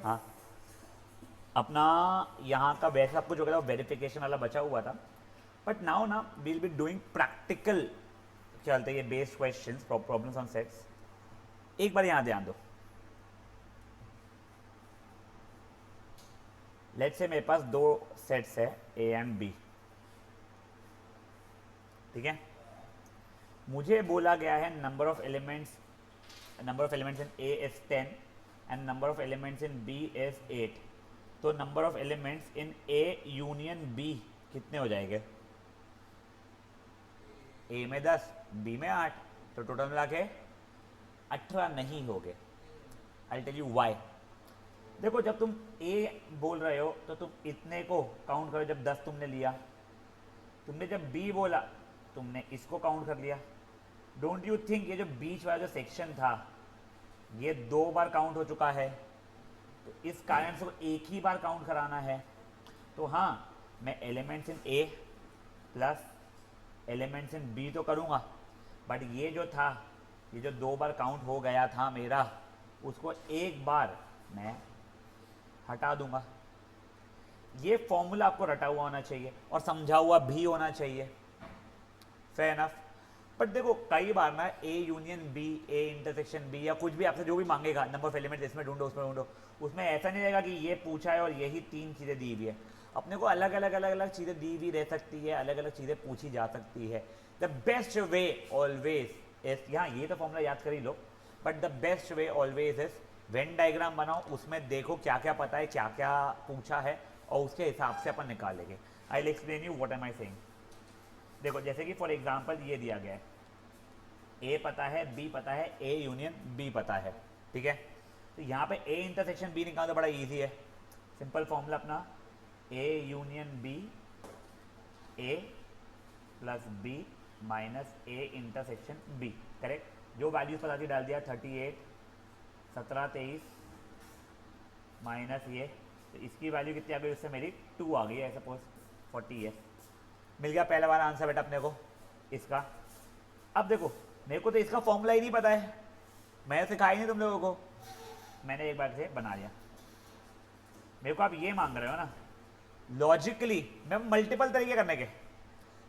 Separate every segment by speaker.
Speaker 1: हाँ, अपना यहाँ का वैसे सब कुछ हो गया था, वेरिफिकेशन वाला बचा हुआ था, बट नाउ ना विल बी डूइंग प्रैक्टिकल चलते ये based questions problems on sets. एक बार यहाँ ध्यान दो, लेट्स से मेरे पास दो सेट्स है ए एंड बी, ठीक है। मुझे बोला गया है number of elements in A is 10 and number of elements in B is 8। तो number of elements in A union B कितने हो जाएंगे? ए में 10, बी में 8, तो टोटल मिला के 18 नहीं हो गए। I tell you why. देखो जब तुम ए बोल रहे हो तो तुम इतने को काउंट करो, जब 10 तुमने लिया, तुमने जब बी बोला तुमने इसको काउंट कर लिया। डोंट यू थिंक ये जो बीच वाला जो सेक्शन था ये 2 बार काउंट हो चुका है, तो इस कारण से एक ही बार काउंट कराना है। तो हाँ, मैं elements in A plus elements in B तो करूँगा, बट ये जो था, ये जो 2 बार काउंट हो गया था मेरा, उसको एक बार मैं हटा दूंगा। ये फॉर्मूला आपको रटा हुआ होना चाहिए और समझा हुआ भी होना चाहिए, फेयर इनफ। बट देखो कई बार ना A union B, A intersection B, या कुछ भी आपसे जो भी मांगेगा नंबर ऑफ एलिमेंट इसमें ढूंढो उसमें ढूंढो, उसमें ऐसा नहीं रहेगा कि ये पूछा है और यही 3 चीज़ें दी हुई है। अपने को अलग अलग अलग अलग चीज़ें दी हुई रह सकती है, अलग अलग चीज़ें पूछी जा सकती है। The best way always is, यहाँ ये तो फॉर्मूला याद कर ही लो, but the best way always is when diagram बनाओ, उसमें देखो क्या क्या पता है, क्या क्या पूछा है, और उसके हिसाब से अपन निकालेंगे। I will explain you what am I saying. देखो जैसे कि फॉर एग्जांपल ये दिया गया है, ए पता है, बी पता है, ए यूनियन बी पता है, ठीक है। तो यहाँ पे ए इंटरसेक्शन बी निकालना तो बड़ा इजी है, सिंपल फॉर्मूला अपना A union B, A plus B minus A intersection B, correct. जो वैल्यूज पता थी डाल दिया, 38, 17, 23 माइनस ये, तो इसकी वैल्यू कितनी आ गई, उससे मेरी 2 आ गई है, सपोज 40 है। मिल गया पहला वाला आंसर बेटा अपने को इसका। अब देखो मेरे को तो इसका फॉर्मूला ही नहीं पता है, मैंने सिखाया ही नहीं तुम लोगों को, मैंने एक बार से बना लिया। मेरे को आप ये मांग रहे हो ना, लॉजिकली मैं मल्टीपल तरीके करने के,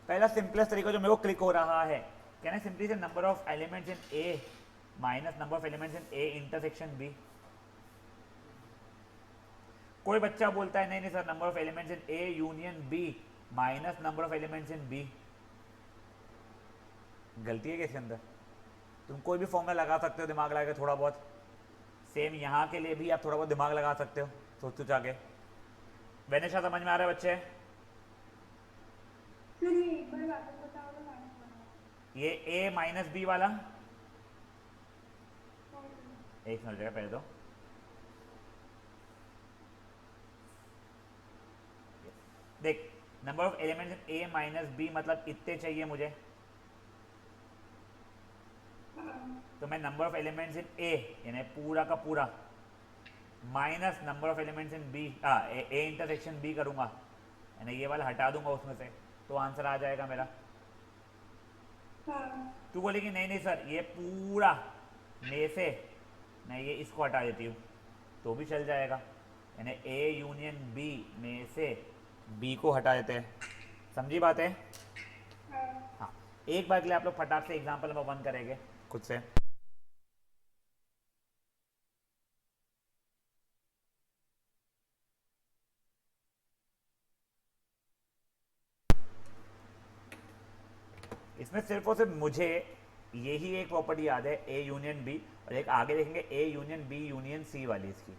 Speaker 1: पहला सिंपलेस्ट तरीका जो मेरे को क्लिक हो रहा है, कहना सिंपली से number of elements in A minus number of elements in A intersection B. कोई बच्चा बोलता है नहीं नहीं sir, number of elements in A union B minus number of elements in B. गलती है क्या इसके अंदर? तुम कोई भी फॉर्मूला लगा सकते हो दिमाग लगा के थोड़ा बहुत, सेम यहाँ के लिए भी आप थोड़ा बहुत दिमाग लगा सकते हो सोच सोच आगे। वेनेशा समझ में आ रहा है बच्चे? ये ए माइनस बी वाला एक समझ जाएगा पहले तो। देख number of elements in A minus B मतलब इतने चाहिए मुझे, तो मैं number of elements in A यानी पूरा का पूरा minus number of elements in B, A intersection B करूंगा, यानी ये वाला हटा दूंगा उसमें से, तो आंसर आ जाएगा मेरा। तू बोलेगी नहीं नहीं सर ये पूरा में से मैं ये इसको हटा देती हूँ, तो भी चल जाएगा, यानी ए यूनियन बी में से बी को हटा देते हैं। समझी बात है? हाँ, एक बार के लिए आप लोग फटाक से एग्जाम्पल नंबर 1 करेंगे खुद से। इसमें सिर्फ और सिर्फ मुझे यही एक प्रॉपर्टी याद है, ए यूनियन बी, और एक आगे देखेंगे A union B union C वाली इसकी।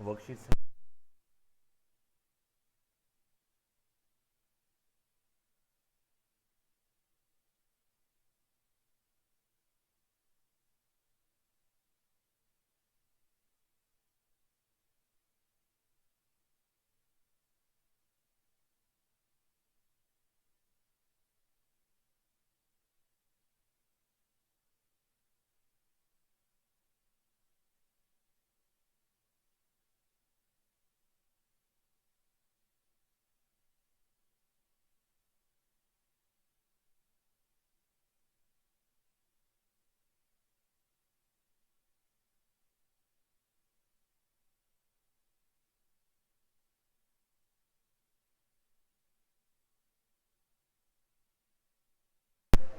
Speaker 1: वर्कशीट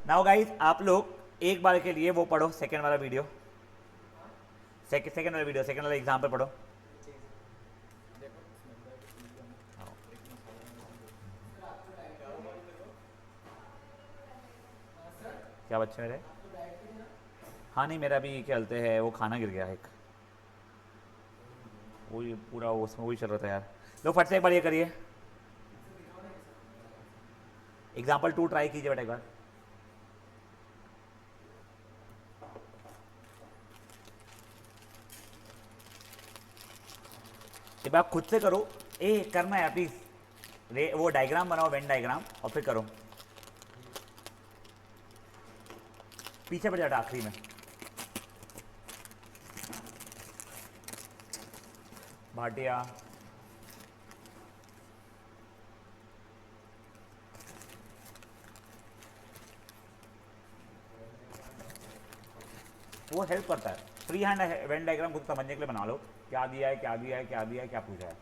Speaker 1: नाउ गाइस, आप लोग एक बार के लिए वो पढ़ो सेकंड वाला वीडियो, सेकंड वाला वीडियो, सेकंड वाला एग्जाम्पल पढ़ो। क्या बच्चे मेरे? हाँ नहीं, मेरा भी क्या चलते हैं, वो खाना गिर गया एक, वही पूरा उसमें वही चल रहा था यार। लो फट से एक बार ये करिए, एग्जाम्पल 2 ट्राई कीजिए बेटा एक बार। एक बार खुद से करो, ए करना है प्लीज, वो डायग्राम बनाओ, वेन डायग्राम, और फिर करो। पीछे पड़ जाता आखिरी में। भाटिया वो हेल्प करता है, फ्री हैंड वेन डायग्राम खुद समझने के लिए बना लो, क्या दिया है क्या दिया है क्या दिया है क्या पूछा है।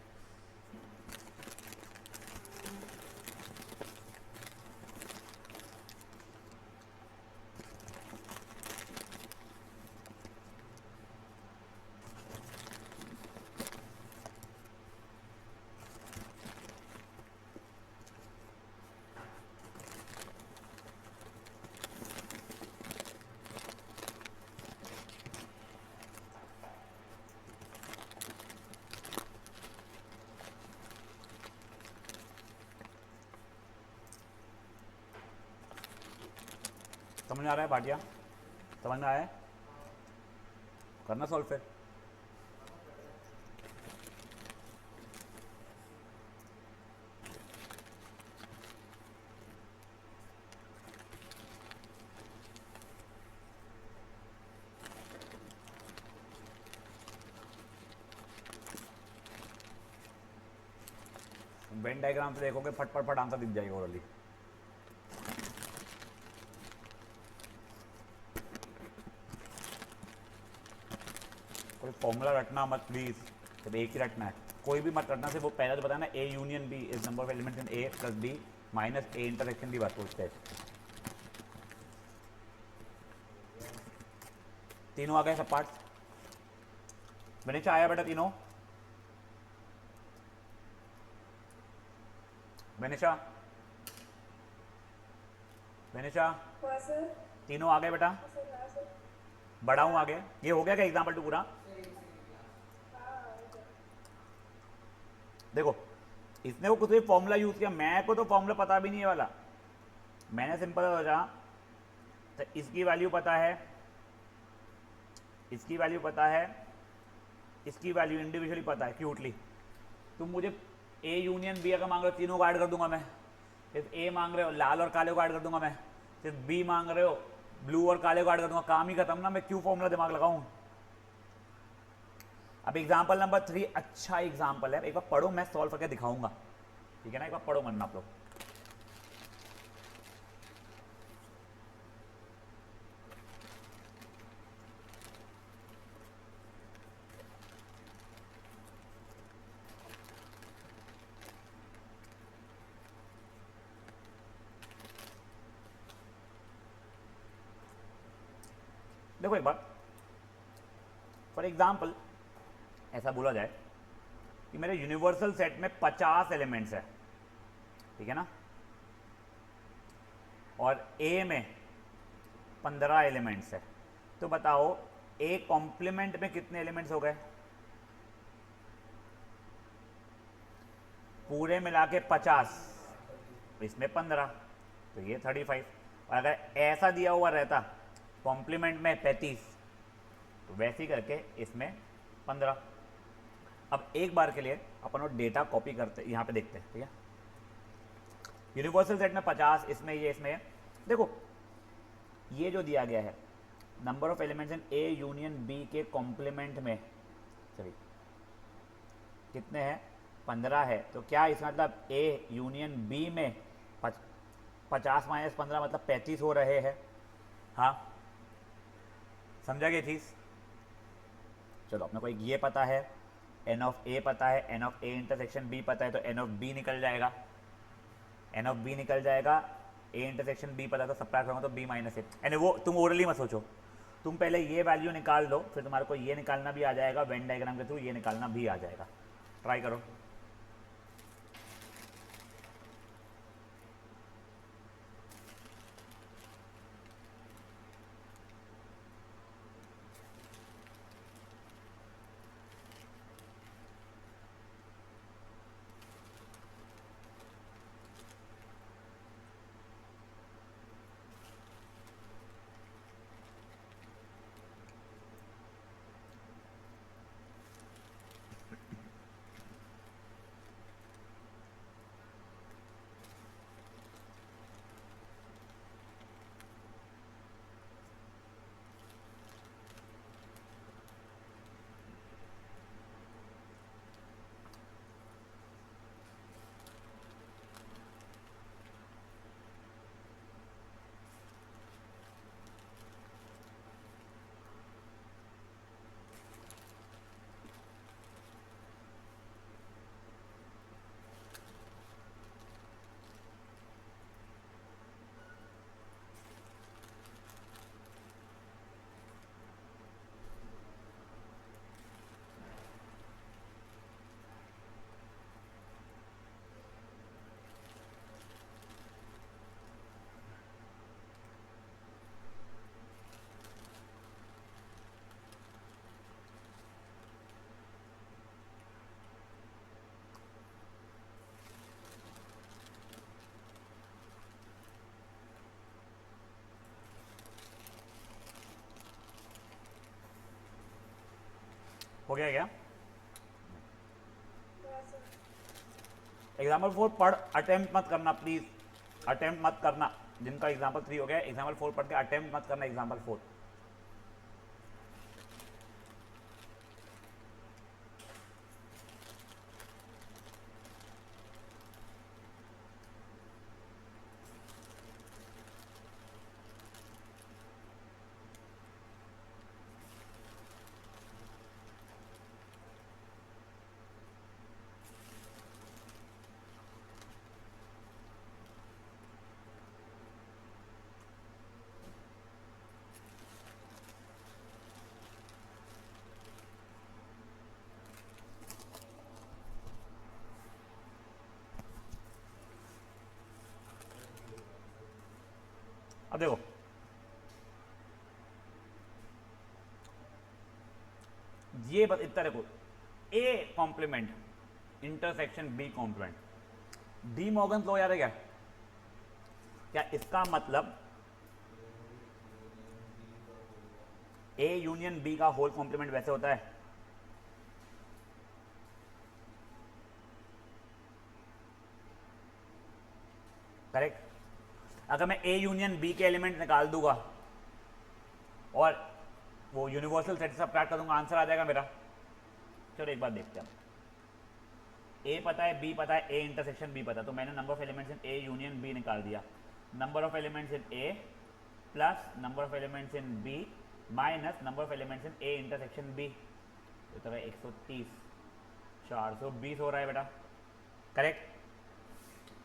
Speaker 1: समझ में आ रहा है भाटिया? समझ में आया है? करना सॉल्व फिर। वेन डायग्राम से देखोगे फट फट फट आंसर दिख जाएगा ओरली। कोई फॉर्मूला रटना मत प्लीज, सिर्फ एक ही रटना है, कोई भी मत रटना। से वो पहला तो बताना, A union B is number of elements in A plus B minus A intersection B बात पूछते हैं। तीनों आ गए सब पार्ट। विनिशा आया बेटा तीनों? विनिशा विनिशा तीनों आ गए बेटा? बड़ा हूं आगे। ये हो गया क्या एग्जाम्पल 2 पूरा? देखो इसने वो कुछ भी फॉर्मूला यूज किया, मैं को तो फॉर्मूला पता भी नहीं है वाला, मैंने सिंपल सोचा तो इसकी वैल्यू पता है, इसकी वैल्यू पता है, इसकी वैल्यू इंडिविजुअली पता है क्यूटली। तुम मुझे ए यूनियन बी अगर मांग रहे हो, तीनों को ऐड कर दूंगा मैं। सिर्फ ए मांग रहे हो, लाल और काले को ऐड कर दूंगा मैं। सिर्फ बी मांग रहे हो, ब्लू और काले को ऐड कर दूंगा, काम ही खत्म ना। मैं क्यों फॉर्मूला दिमाग लगाऊं? अब एग्जाम्पल नंबर 3 अच्छा एग्जाम्पल है, एक बार पढ़ो, मैं सॉल्व करके दिखाऊंगा, ठीक है ना? एक बार पढ़ो मन में आप लोग। देखो एक बार फॉर एग्जाम्पल ऐसा बोला जाए कि मेरे यूनिवर्सल सेट में 50 एलिमेंट्स है, ठीक है ना, और ए में 15 एलिमेंट्स है, तो बताओ ए कॉम्प्लीमेंट में कितने एलिमेंट्स हो गए? पूरे मिला के 50, इसमें 15, तो ये 35। और अगर ऐसा दिया हुआ रहता कॉम्प्लीमेंट में 35, तो वैसे ही करके इसमें 15। अब एक बार के लिए अपन वो डेटा कॉपी करते यहाँ पे देखते हैं, ठीक है। यूनिवर्सल सेट में 50, इसमें ये, इसमें देखो ये जो दिया गया है number of elements in A union B के कॉम्प्लीमेंट में, चलिए कितने हैं, 15 है। तो क्या इसका मतलब ए यूनियन बी में 50 माइनस 15 मतलब 35 हो रहे हैं। हाँ, समझा गया चीज़। चलो अपने को एक ये पता है, एन ऑफ ए पता है, N of A intersection B पता है, तो एन ऑफ बी निकल जाएगा, एन ऑफ बी निकल जाएगा। ए इंटरसेक्शन बी पता है तो सब्ट्रैक्ट करूँगा तो बी माइनस ए। यानी वो तुम ओरली मत सोचो, तुम पहले ये वैल्यू निकाल लो, फिर तुम्हारे को ये निकालना भी आ जाएगा, वेन डायग्राम के थ्रू ये निकालना भी आ जाएगा। ट्राई करो। हो गया क्या? एग्जाम्पल 4 पढ़, अटेम्प्ट मत करना प्लीज, अटेम्प्ट मत करना। जिनका एग्जाम्पल 3 हो गया, एग्जाम्पल 4 पढ़ के अटेम्प्ट मत करना एग्जाम्पल 4। अब देखो, ये बस इतना देखो, A complement intersection B complement, De Morgan law याद है क्या? क्या इसका मतलब ए यूनियन बी का होल कॉम्प्लीमेंट वैसे होता है? करेक्ट। अगर मैं ए यूनियन बी के एलिमेंट निकाल दूंगा और वो यूनिवर्सल सेट से सब्ट्रैक्ट कर दूंगा, आंसर आ जाएगा मेरा। चलो एक बार देखते हैं। ए पता है, बी पता है, ए इंटरसेक्शन बी पता है, तो मैंने number of elements in A union B निकाल दिया। Number of elements in A plus number of elements in B minus number of elements in A intersection B, तो तरह 130, 420 हो रहा है बेटा। Correct.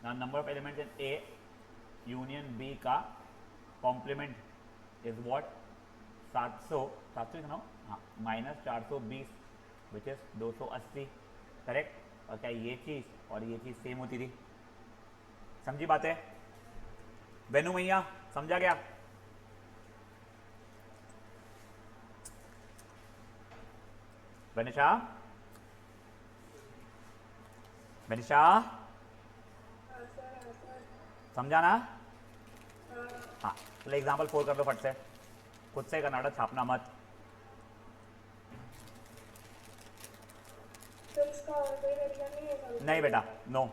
Speaker 1: Number of elements in A union B का complement is what, 700 कितना, हाँ माइनस 420 विच इज 280। करेक्ट। और क्या ये चीज़ और ये चीज़ सेम होती थी? समझी बात है वेनु मैया? समझा क्या? वनिशा बनिशा समझा ना? हाँ, चलो एग्जाम्पल 4 कर दो फट से, खुद से करना बेटा, छापना मत।
Speaker 2: तो इसका और कोई मतलब नहीं है?
Speaker 1: नहीं बेटा, नो।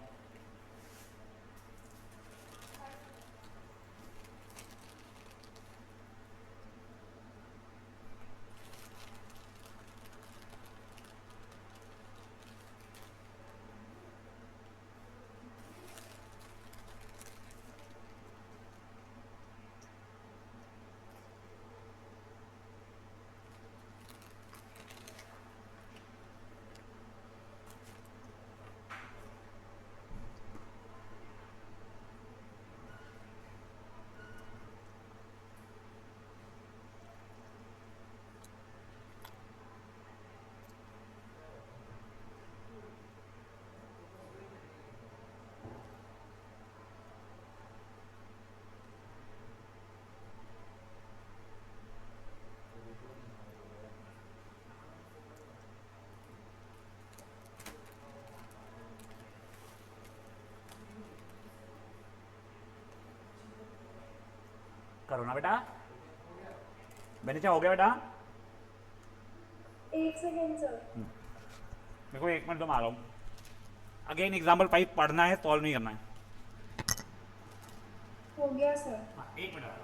Speaker 1: करो ना बेटा, बनिशा हो गया बेटा?
Speaker 2: 1 सेकेंड सर।
Speaker 1: मेरे को 1 मिनट तो मारो। अगेन एग्जाम्पल 5 पढ़ना है, सॉल्व नहीं करना है।
Speaker 2: हो गया सर।
Speaker 1: हाँ, 1 मिनट।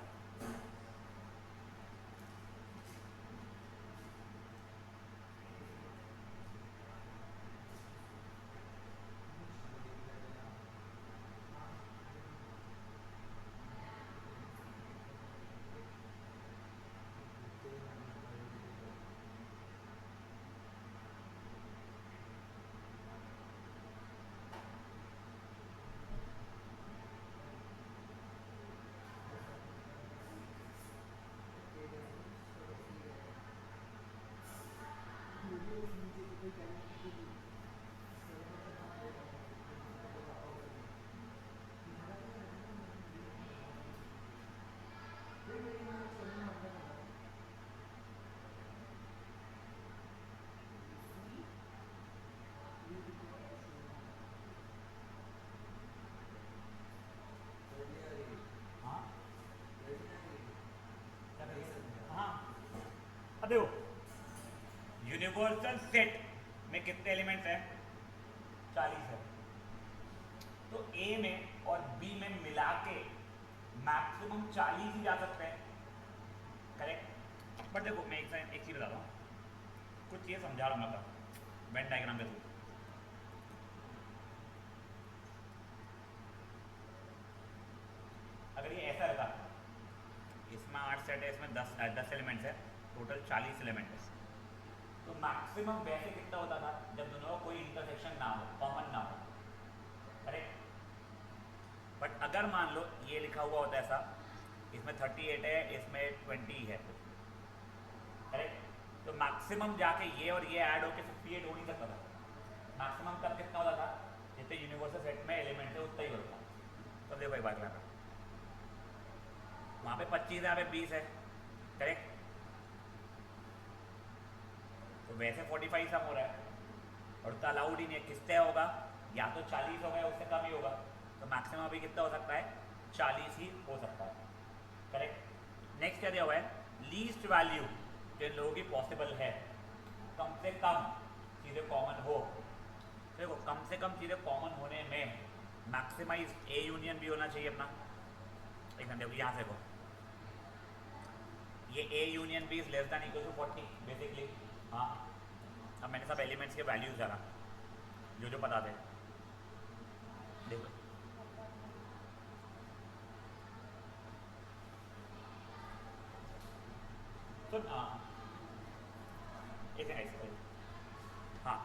Speaker 1: अब देखो, यूनिवर्सल सेट में कितने एलिमेंट्स हैं? 40 है। तो ए में और बी में मिला के मैक्सिमम 40 ही जा सकते हैं, करेक्ट? बट देखो मैं एक चीज बताता हूँ, कुछ चीज़ समझा रहा हूँ मतलब वेन डायग्राम के थ्रू। अगर ये ऐसा रहता, इसमें 8 सेट है, इसमें 10 एलिमेंट्स है, टोटल 40 एलिमेंट है, तो मैक्सिमम वैसे कितना होता था जब दोनों का कोई इंटरसेक्शन ना हो, कॉमन ना हो, करेक्ट? बट अगर मान लो ये लिखा हुआ होता है ऐसा, इसमें 38 है, इसमें 20 है, करेक्ट? तो मैक्सिमम जाके ये और ये ऐड होकर 58 हो नहीं सकता था। मैक्सिमम तब कितना होता था, जितने यूनिवर्सल सेट में एलिमेंट है उतना ही होता। तो देखो एक बात करना, वहाँ पे 25 है, यहाँ पे 20 है, करेक्ट? तो वैसे 45 सम हो रहा है, और तो अलाउड ही नहीं है, किससे होगा? या तो 40 होगा या उससे कम ही होगा। तो मैक्सिमम अभी कितना हो सकता है? 40 ही हो सकता है, करेक्ट? नेक्स्ट क्या दिया हुआ है? लीस्ट वैल्यू जिन लोगों की पॉसिबल है, कम से कम चीज़ें कॉमन हो। देखो कम से कम चीज़ें कॉमन होने में मैक्सिमाइज ए यूनियन भी होना चाहिए अपना। एक मिनट देखो, यहाँ से देखो, ये A union B is less than equal to 40 basically. हाँ, अब मैंने सब एलिमेंट्स के वैल्यूज डाला जो जो पता थे, देखो तो ऐसे। हाँ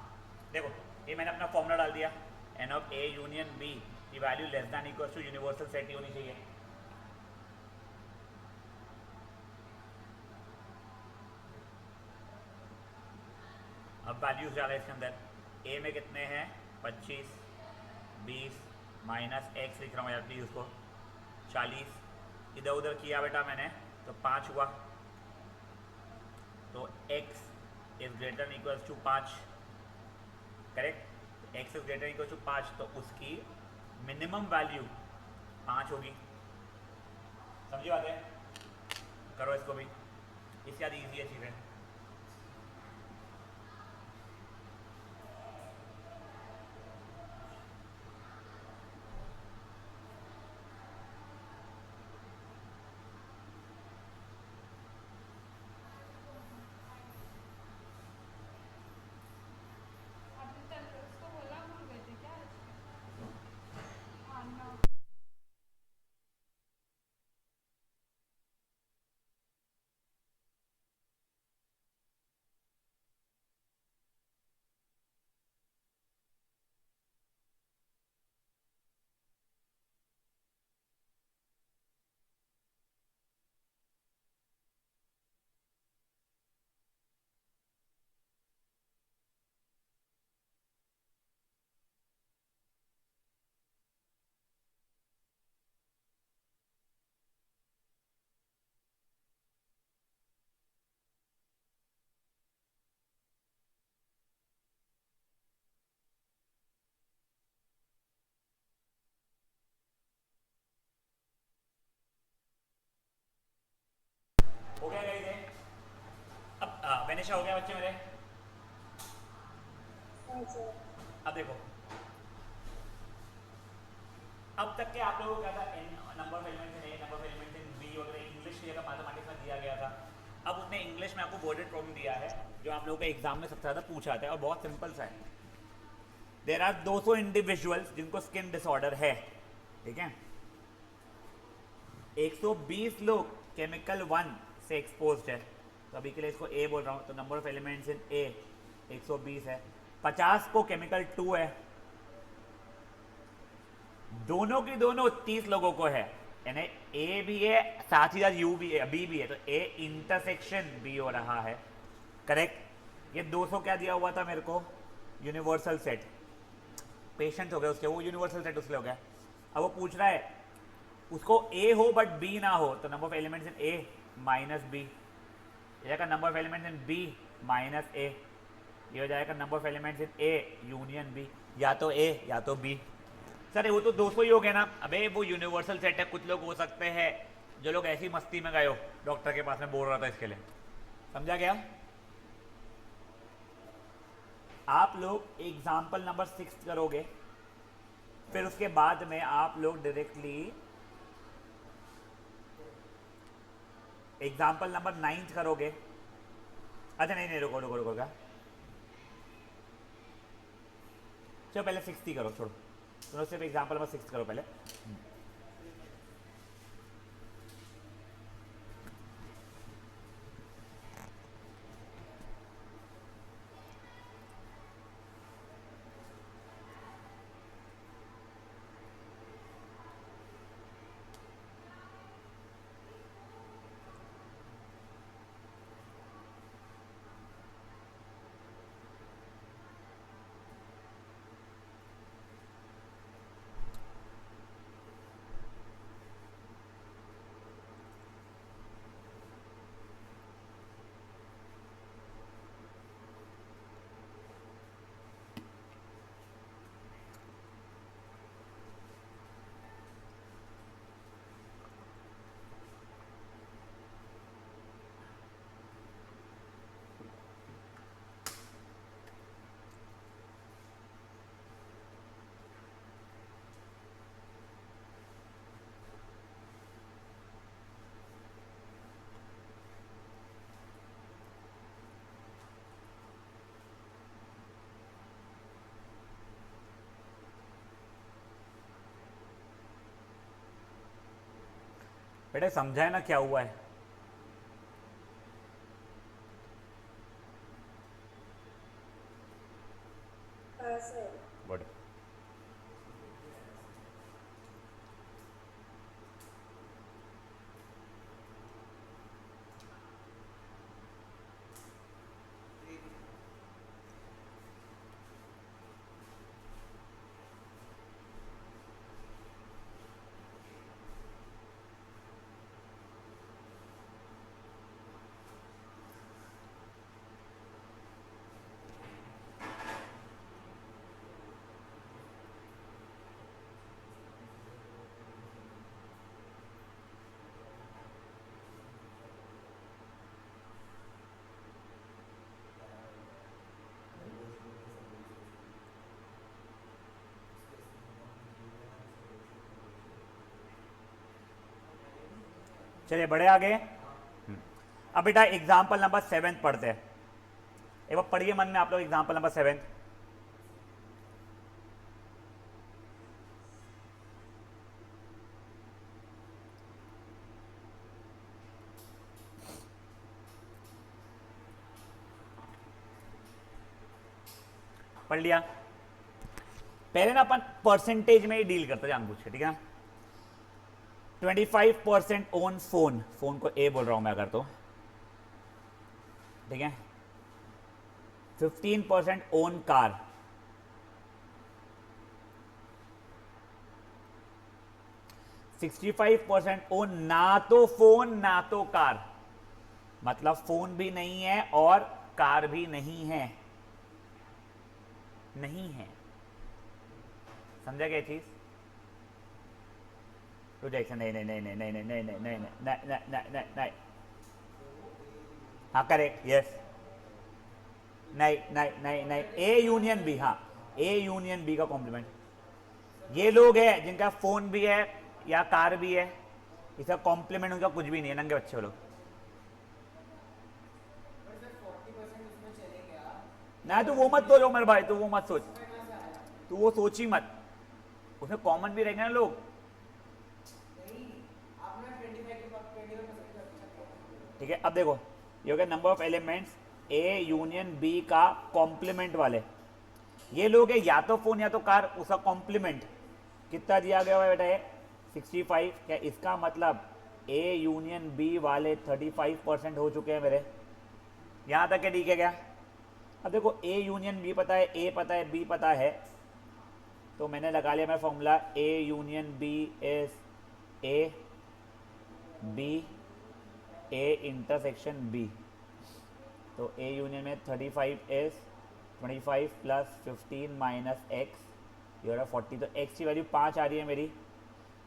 Speaker 1: देखो, ये मैंने अपना फॉर्मूला डाल दिया, n of A union B की value less than equal to universal set ही होनी चाहिए। अब वैल्यूज डाला इसके अंदर, ए में कितने हैं? 25, 20 माइनस एक्स लिख रहा हूँ यार प्लीज उसको, 40, इधर उधर किया बेटा मैंने तो 5 हुआ, तो x is greater equals to 5, correct? x is greater equal to 5 तो उसकी मिनिमम वैल्यू 5 होगी। समझी बात है? करो इसको भी, इससे ज़्यादा ईजी है चीज़ें। हो गया गाइस ये? अब वेनिशा हो गया बच्चे मेरे?
Speaker 2: हाँ सर।
Speaker 1: अब देखो, अब तक के आप लोगों को क्या था, number of elements in A, number of elements in B वगैरह इंग्लिश की जगह मैथमेटिक्स में दिया गया था। अब उसने इंग्लिश में आपको बोर्डेड प्रॉब्लम दिया है जो आप लोगों के एग्जाम में सबसे ज़्यादा पूछा जाता है और बहुत सिंपल सा है। देर आर 200 इंडिविजुअल्स जिनको स्किन डिसऑर्डर है, ठीक है? 120 लोग केमिकल 1 से एक्सपोज्ड है, तो अभी के लिए इसको ए बोल रहा हूँ, तो नंबर ऑफ एलिमेंट्स इन ए 120 है। 50 को केमिकल 2 है, दोनों की दोनों 30 लोगों को है, यानी ए भी है साथ ही साथ यू भी है, बी भी है, तो ए इंटरसेक्शन बी हो रहा है। करेक्ट। ये 200 क्या दिया हुआ था मेरे को? Universal set. पेशेंट हो गए उसके, वो यूनिवर्सल सेट उसके हो गया। अब वो पूछ रहा है उसको ए हो बट बी ना हो, तो number of elements in A minus B, ये जाएगा number of elements in B minus A, ये हो जाएगा number of elements in A union B, या तो ए या तो बी। सर वो तो 200 ही हो गए ना? अबे वो यूनिवर्सल सेट है, कुछ लोग हो सकते हैं जो लोग ऐसी मस्ती में गए हो, डॉक्टर के पास में बोल रहा था इसके लिए। समझा गया? आप लोग एग्जाम्पल नंबर 6 करोगे, फिर उसके बाद में आप लोग डायरेक्टली एग्जाम्पल नंबर 9 करोगे। अच्छा नहीं नहीं, रुको रुको रुको क्या, चलो पहले 6 ही करो, छोड़ो सुनो, सिर्फ एग्जाम्पल नंबर 6 करो पहले। बेटा समझाए ना क्या हुआ है?
Speaker 2: हाँ सर।
Speaker 1: गुड। चलिए बढ़े आगे। अब बेटा एग्जाम्पल नंबर 7 पढ़ते हैं। एक बार पढ़िए मन में आप लोग एग्जाम्पल नंबर 7। पढ़ लिया? पहले ना अपन परसेंटेज में ही डील करते जानबूझ के, ठीक है। 25% ओन फोन, फोन को ए बोल रहा हूं मैं अगर, तो ठीक है। 15% ओन कार, 65% ओन ना तो फोन ना तो कार, मतलब फोन भी नहीं है और कार भी नहीं है, नहीं है। समझा क्या चीज? रिजेक्शन, नहीं नहीं नहीं नहीं नहीं नहीं नहीं नहीं नहीं नहीं नहीं नहीं नहीं नहीं, हाँ करेक्ट, यस, नहीं नहीं नहीं नहीं, ए यूनियन बी, हाँ ए यूनियन बी का कॉम्प्लीमेंट। ये लोग हैं जिनका फोन भी है या कार भी है, इसका कॉम्प्लीमेंट उनका कुछ भी नहीं है, नंगे बच्चे लोग। ना तो वो मत सोचो मेरे भाई, तो वो मत सोच, तू वो सोच ही मत, उसमें कॉमन भी रहेंगे ना लोग। ठीक है, अब देखो ये हो गया number of elements A union B का कॉम्प्लीमेंट वाले। ये लोग है या तो फोन या तो कार, उसका कॉम्प्लीमेंट कितना दिया गया है बेटा? ये 65। क्या इसका मतलब ए यूनियन बी वाले 35% हो चुके हैं मेरे, यहां तक के ठीक है क्या? अब देखो ए यूनियन बी पता है, ए पता है, बी पता है, तो मैंने लगा लिया मैं formula, A union B is A B A intersection B. तो ए यूनियन में 35 इज 25 प्लस 15 माइनस एक्स, ये हो रहा 40। तो एक्स की वैल्यू 5 आ रही है मेरी।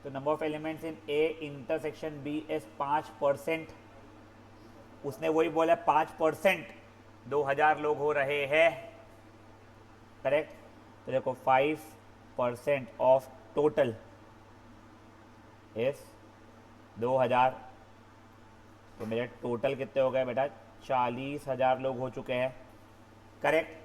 Speaker 1: तो number of elements in A intersection B is 5%। उसने वही बोला 5%, 2000 लोग हो रहे हैं, करेक्ट। तो देखो 5% ऑफ टोटल इज 2000। तो मेरे टोटल कितने हो गए बेटा? 40,000 लोग हो चुके हैं, करेक्ट।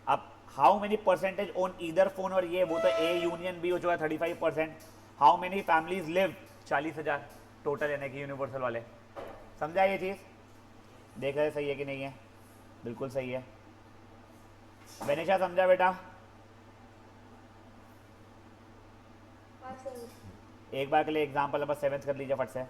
Speaker 1: अब how many percentage on either phone, और ये वो तो ए यूनियन बी हो चुका है 35%। How many families live? 40,000 total, यानी कि यूनिवर्सल वाले। समझा ये चीज़? देख रहे सही है कि नहीं है? बिल्कुल सही है। बेनिशा समझा बेटा?
Speaker 2: हाँ सर।
Speaker 1: एक बार के लिए एग्जाम्पल नंबर 7 कर लीजिए फट से।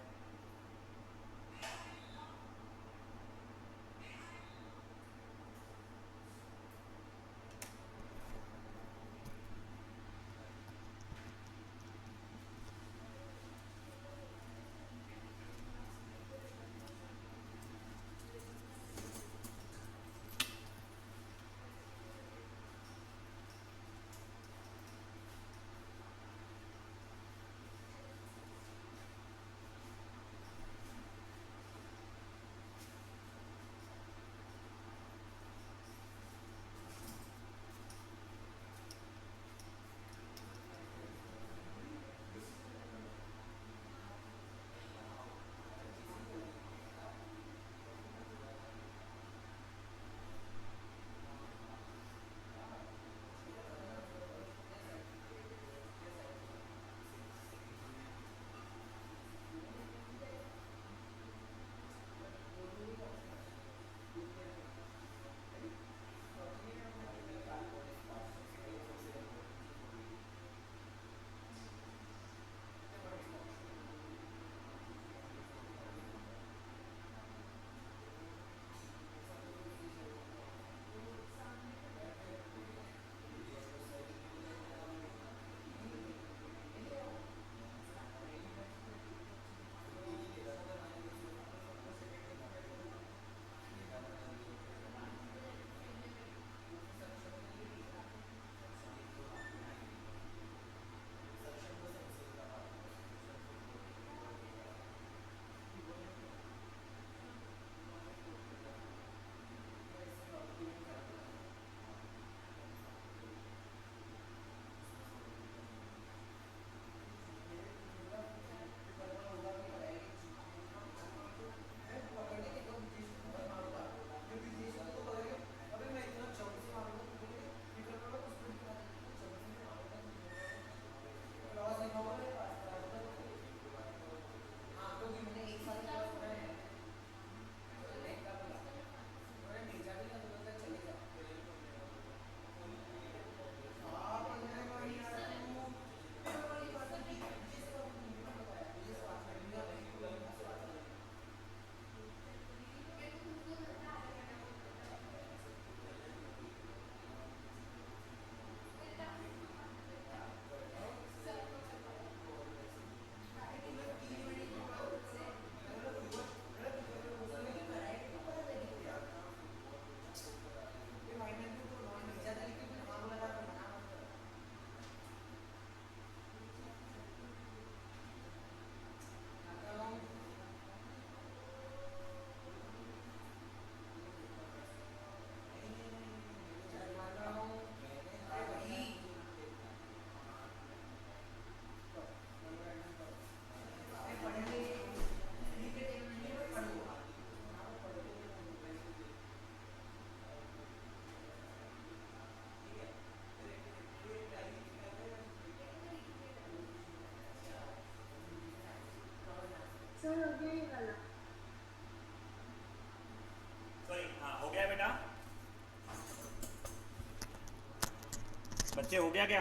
Speaker 1: बच्चे हो गया क्या?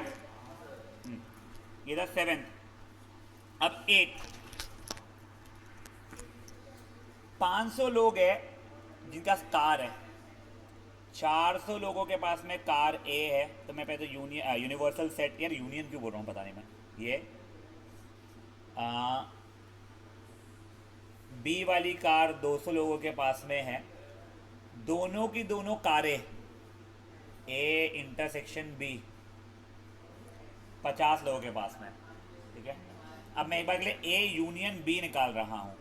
Speaker 1: ये था 7। अब 8। 500 लोग है जिनका कार है, 400 लोगों के पास में कार ए है, तो मैं पहले तो यूनिवर्सल सेट, यार यूनियन क्यों बोल रहा हूँ पता नहीं मैं, ये बी वाली कार 200 लोगों के पास में है, दोनों की दोनों कारें ए इंटरसेक्शन बी 50 लोगों के पास में, ठीक है। अब मैं एक बार के लिए ए यूनियन बी निकाल रहा हूँ,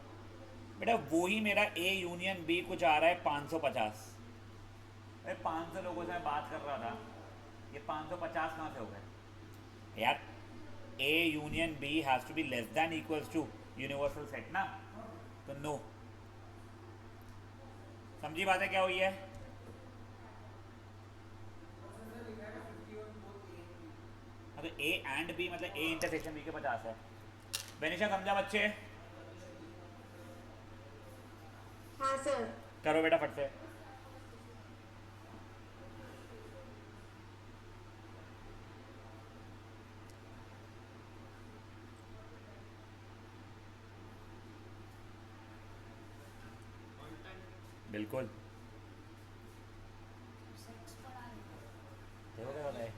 Speaker 1: बेटा वही मेरा ए यूनियन बी कुछ आ रहा है 550। अरे 500 लोगों से मैं बात कर रहा था, ये 550 कहाँ से हो गए यार? A union B has to be less than equals to universal set ना, तो नो। समझी बात है क्या हुई है? तो ए एंड बी मतलब ए इंटरसेक्शन बी के 50 है। बेनिशा समझा बच्चे?
Speaker 2: हाँ सर।
Speaker 1: करो बेटा फट से। बिल्कुल देखो क्या होता है।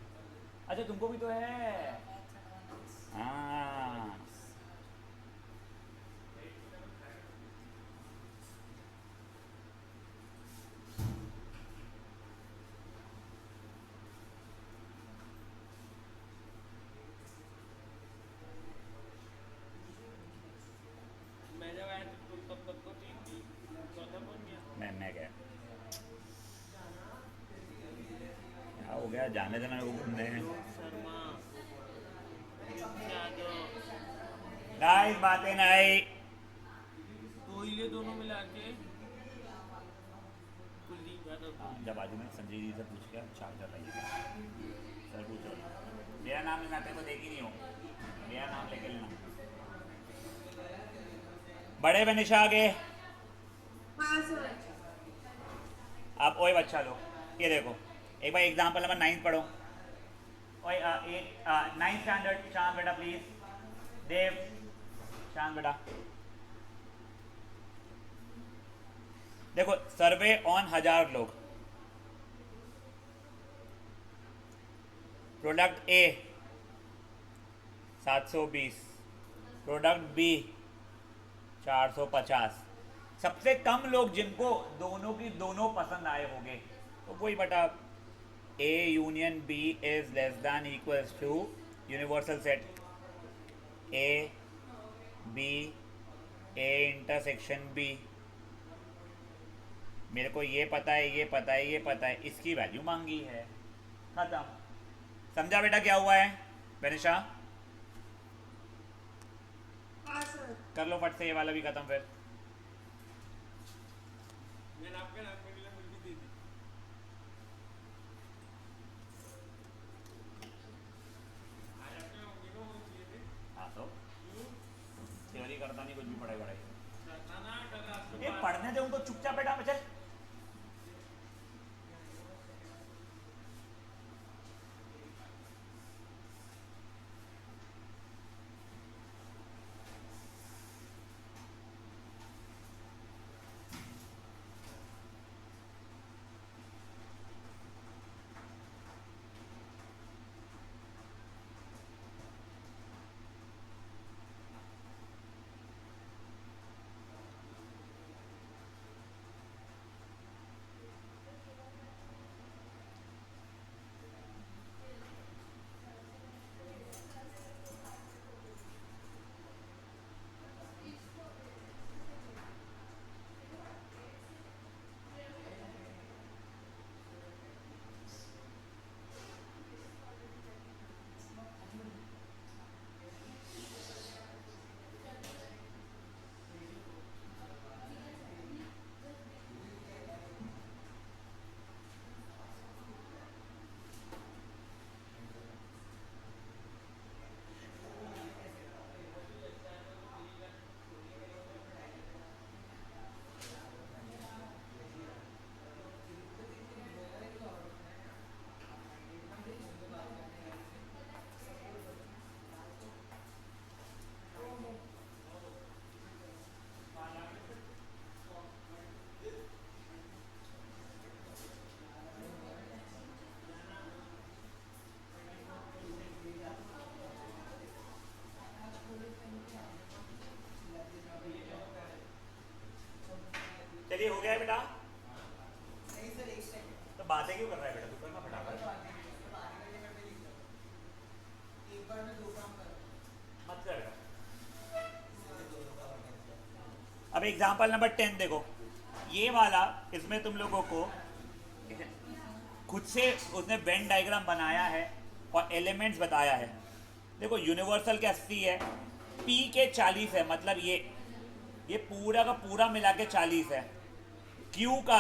Speaker 1: अच्छा तुमको भी तो है। हाँ
Speaker 3: मैं जब आया तो तब तक तो ठीक थी, चौथा बन गया।
Speaker 1: मैं क्या क्या हो गया, जाने देना मेरे को घूमने।
Speaker 3: शर्मा यादव
Speaker 1: नाइस बातें नहीं।
Speaker 3: तो ये दोनों मिला के कुलदीप यादव
Speaker 1: हाँ, जब बाजू में संजय जी से पूछ के चार्जर लाइए सर, पूछो मेरा नाम लेना, तेरे को देखी नहीं हो, मेरा नाम लेके लेना। बड़े बनिशा आगे।
Speaker 2: हाँ सर।
Speaker 1: अब ओए बच्चा लो, ये देखो एक बार एग्जाम्पल नंबर 9 पढ़ो। ओए 9th स्टैंडर्ड शांत बेटा प्लीज, देव शांत बेटा। देखो सर्वे ऑन 1000 लोग, प्रोडक्ट ए 720, प्रोडक्ट बी 450, सबसे कम लोग जिनको दोनों की दोनों पसंद आए होंगे, तो वही बटा A union B is less than equals to universal set A B A intersection B. मेरे को ये पता है, ये पता है, ये पता है, इसकी वैल्यू मांगी है, खत्म। समझा बेटा क्या हुआ है बेनिशा?
Speaker 2: हाँ सर।
Speaker 1: कर लो फट से ये वाला भी खत्म फिर।
Speaker 3: मैंने आपके नाम पे मिला मुझे दे दी। आज आपके मम्मी को वो चाहिए थे।
Speaker 1: हाँ तो थ्योरी करता नहीं, कुछ भी पढ़ाई पढ़ाई।
Speaker 3: करता ना कर आपके
Speaker 1: ये
Speaker 3: पास।
Speaker 1: पढ़ने दे उनको चुपचाप बेटा, चल। क्यों कर रहा है बेटा, तू करना फटाफट, मत कर बेटा। अब एग्जांपल नंबर 10 देखो, ये वाला, इसमें तुम लोगों को खुद से उसने वेन डायग्राम बनाया है और एलिमेंट्स बताया है। देखो यूनिवर्सल के 80 है, पी के 40 है, मतलब ये पूरा का पूरा मिला के 40 है, क्यू का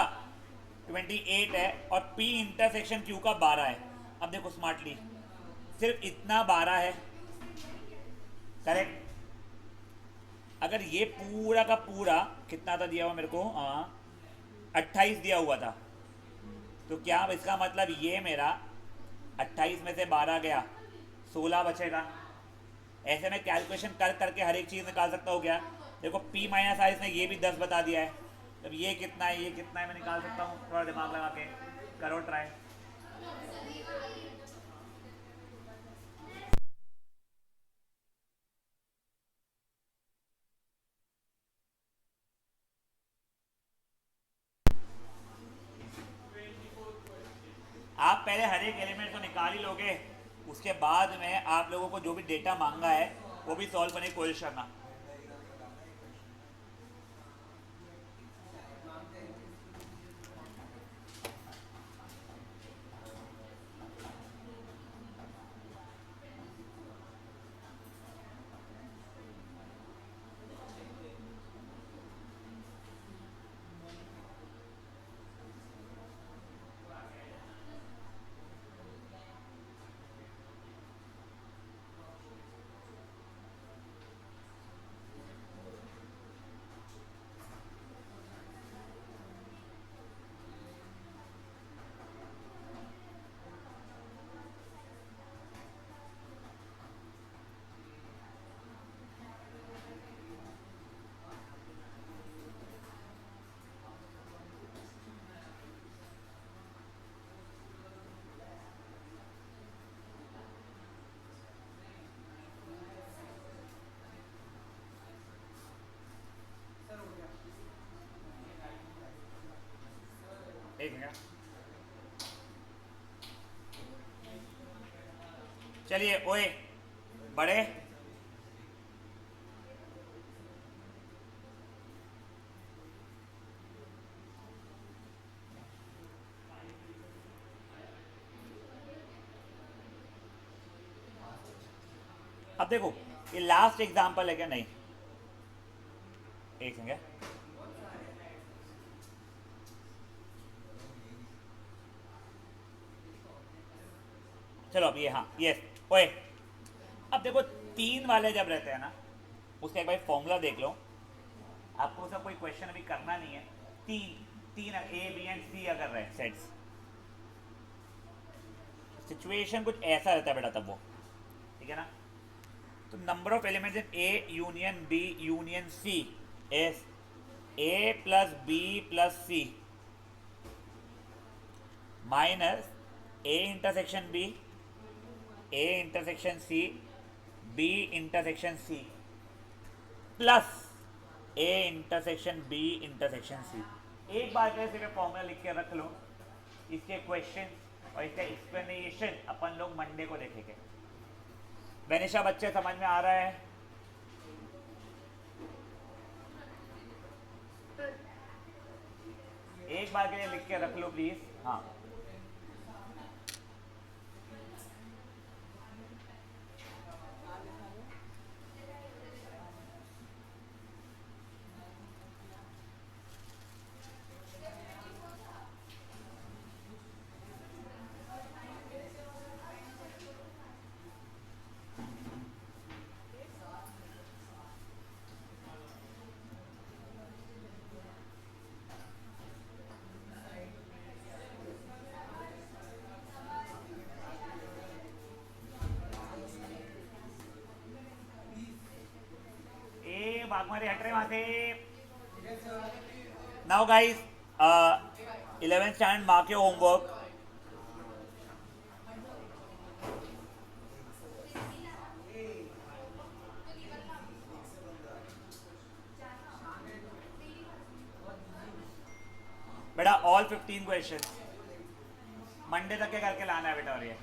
Speaker 1: 28 है और पी इंटरसेक्शन क्यू का 12 है। अब देखो स्मार्टली, सिर्फ इतना 12 है, करेक्ट। अगर ये पूरा का पूरा कितना था दिया हुआ मेरे को, 28 दिया हुआ था, तो क्या इसका मतलब ये मेरा 28 में से 12 गया, 16 बचेगा। ऐसे में कैलकुलेशन कर करके हर एक चीज़ निकाल सकता हूँ क्या। देखो P माइनस आर इसने ये भी 10 बता दिया है, तब ये कितना है, ये कितना है, मैं निकाल सकता हूँ, थोड़ा दिमाग लगा के करो ट्राई। आप पहले हर एक एलिमेंट को निकाल ही लोगे, उसके बाद में आप लोगों को जो भी डेटा मांगा है वो भी सॉल्व करने की कोशिश करना। एक मिनट, चलिए ओए बड़े, अब देखो ये लास्ट एग्जांपल है क्या, नहीं, एक सेकंड, चलो अब ये, हाँ यस ओए। अब देखो 3 वाले जब रहते हैं ना, उसका एक भाई फॉर्मूला देख लो, आपको उसका कोई क्वेश्चन अभी करना नहीं है। तीन ए बी एंड सी अगर रहे सेट्स, सिचुएशन कुछ ऐसा रहता है बेटा तब वो, ठीक है ना। तो number of elements in A union B union C is A plus B plus C minus A intersection B, A intersection C, B intersection C, plus A intersection B intersection C. एक बार कैसे formula लिख के रख लो, इसके question और इसका explanation अपन लोग मंडे को देखेंगे। बेनिशा बच्चे समझ में आ रहा है? एक बार के लिए लिख के रख लो प्लीज। हाँ बागमारी हट रहे वहां से। Now guys 11th standard mark your homework. बेटा ऑल 15 क्वेश्चन, मंडे तक के करके लाना है बेटा। और ये